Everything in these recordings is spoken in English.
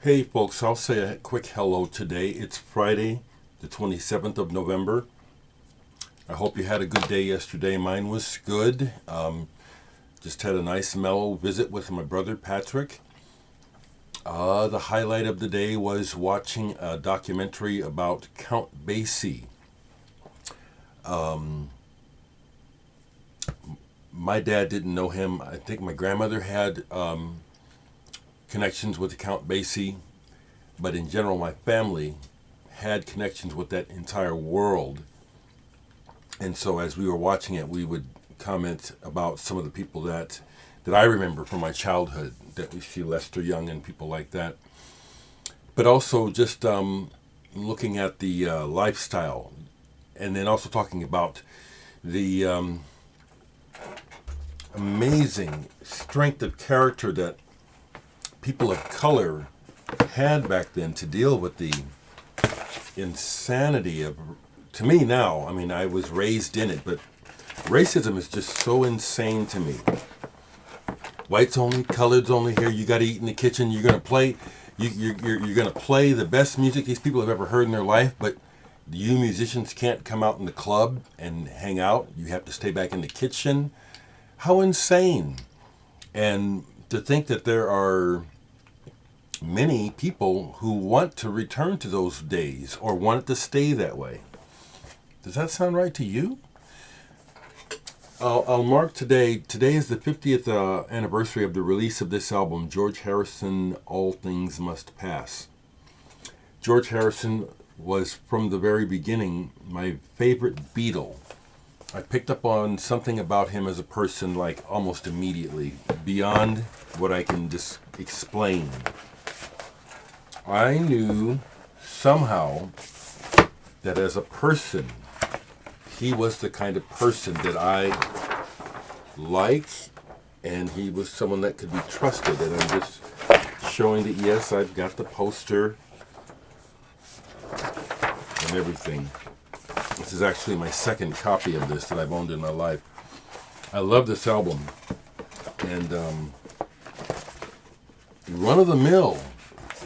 Hey folks, I'll say a quick hello today. It's Friday, the 27th of November. I hope you had a good day yesterday. Mine was good. Just had a nice mellow visit with my brother Patrick. The highlight of the day was watching a documentary about Count Basie. My dad didn't know him. I think my grandmother had connections with Count Basie, but in general, my family had connections with that entire world. And so as we were watching it, we would comment about some of the people that I remember from my childhood, that we see Lester Young and people like that. But also just looking at the lifestyle, and then also talking about the amazing strength of character that people of color had back then to deal with the insanity of, to me now, I mean, I was raised in it, but racism is just so insane to me. Whites only, coloreds only here. You got to eat in the kitchen. You're gonna play. You're gonna play the best music these people have ever heard in their life, but you musicians can't come out in the club and hang out. You have to stay back in the kitchen. How insane! And to think that there are many people who want to return to those days or want it to stay that way. Does that sound right to you? I'll mark today. Today is the 50th anniversary of the release of this album, George Harrison, All Things Must Pass. George Harrison was, from the very beginning, my favorite Beatle. I picked up on something about him as a person, like, almost immediately, beyond what I can just explain. I knew somehow that as a person, he was the kind of person that I liked, and he was someone that could be trusted. And I'm just showing that, yes, I've got the poster and everything. This is actually my second copy of this that I've owned in my life. I love this album. And Run of the Mill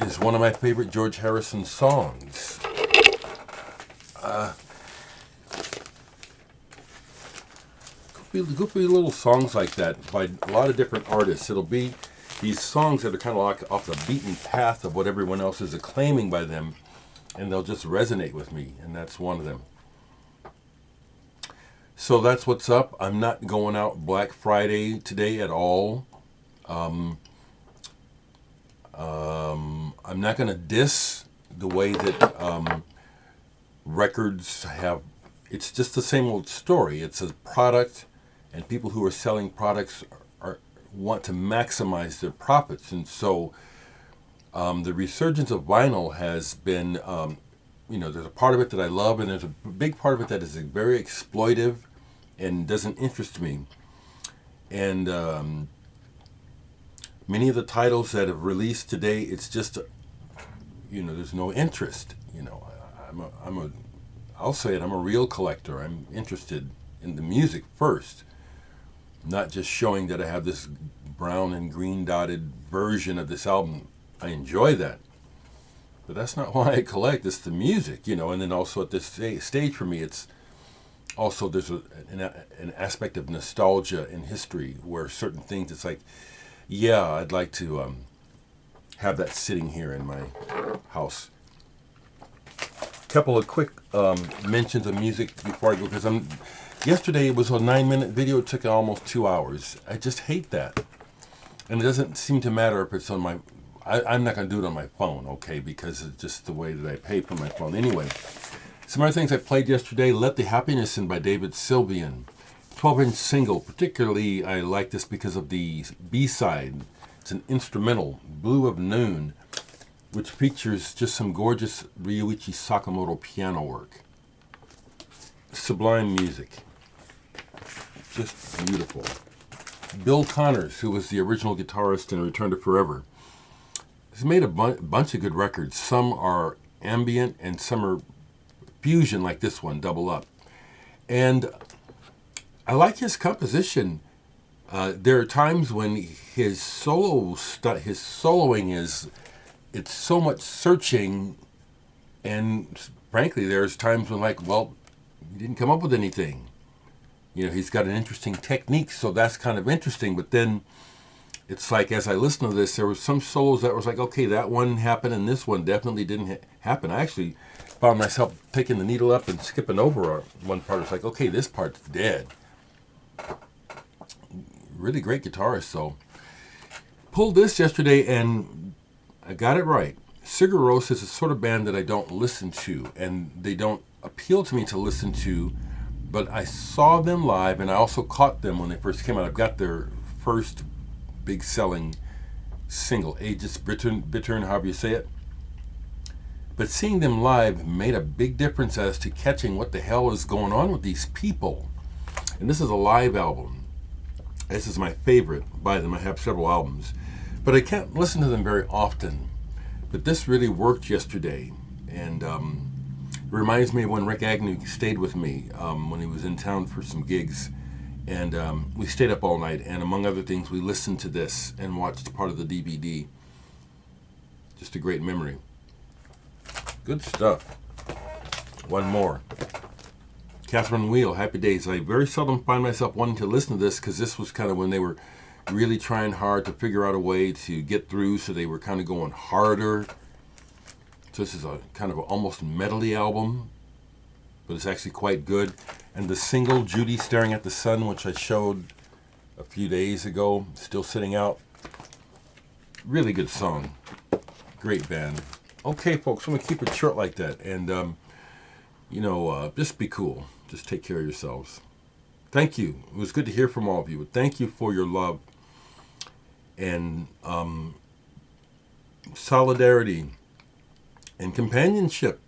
is one of my favorite George Harrison songs. Goofy little songs like that by a lot of different artists. It'll be these songs that are kind of like off the beaten path of what everyone else is acclaiming by them, and they'll just resonate with me, and that's one of them. So that's what's up. I'm not going out Black Friday today at all. I'm not going to diss the way that records have. It's just the same old story. It's a product, and people who are selling products want to maximize their profits. And so the resurgence of vinyl has been, there's a part of it that I love, and there's a big part of it that is very exploitive and doesn't interest me. And many of the titles that have released today, it's just, there's no interest. I'll say it, I'm a real collector. I'm interested in the music first, not just showing that I have this brown and green dotted version of this album. I enjoy that, but that's not why I collect. It's the music, and then also at this stage for me, it's also there's an aspect of nostalgia in history where certain things, it's like, yeah, I'd like to have that sitting here in my house. Couple of quick mentions of music before I go, because yesterday it was a 9-minute video. It took almost 2 hours. I just hate that, and it doesn't seem to matter if it's on my. I'm not going to do it on my phone, okay, because it's just the way that I pay for my phone. Anyway, some other things I played yesterday: "Let the Happiness In" by David Sylvian, 12-inch single. Particularly, I like this because of the B-side. It's an instrumental, "Blue of Noon," which features just some gorgeous Ryuichi Sakamoto piano work. Sublime music. Just beautiful. Bill Connors, who was the original guitarist in Return to Forever, has made a bunch of good records. Some are ambient and some are fusion, like this one, Double Up. And I like his composition. There are times when his soloing it's so much searching, and frankly, there's times when like, well, he didn't come up with anything. He's got an interesting technique, so that's kind of interesting. But then it's like, as I listened to this, there was some solos that was like, okay, that one happened, and this one definitely didn't happen. I actually found myself picking the needle up and skipping over one part. It's like, okay, this part's dead. Really great guitarist. So pulled this yesterday, and I got it right. Sigur Ros is a sort of band that I don't listen to, and they don't appeal to me to listen to. But I saw them live, and I also caught them when they first came out. I've got their first big selling single, Aegis Bittern, however you say it. But seeing them live made a big difference as to catching what the hell is going on with these people. And this is a live album. This is my favorite by them. I have several albums, but I can't listen to them very often. But this really worked yesterday, and reminds me of when Rick Agnew stayed with me when he was in town for some gigs. And we stayed up all night, and among other things, we listened to this and watched part of the DVD. Just a great memory. Good stuff. One more. Catherine Wheel, Happy Days. I very seldom find myself wanting to listen to this, because this was kind of when they were really trying hard to figure out a way to get through, so they were kind of going harder. So this is a kind of almost medley album, but it's actually quite good. And the single, Judy Staring at the Sun, which I showed a few days ago, still sitting out. Really good song. Great band. Okay, folks, I'm going to keep it short like that. And, just be cool. Just take care of yourselves. Thank you. It was good to hear from all of you. Thank you for your love and solidarity and companionship.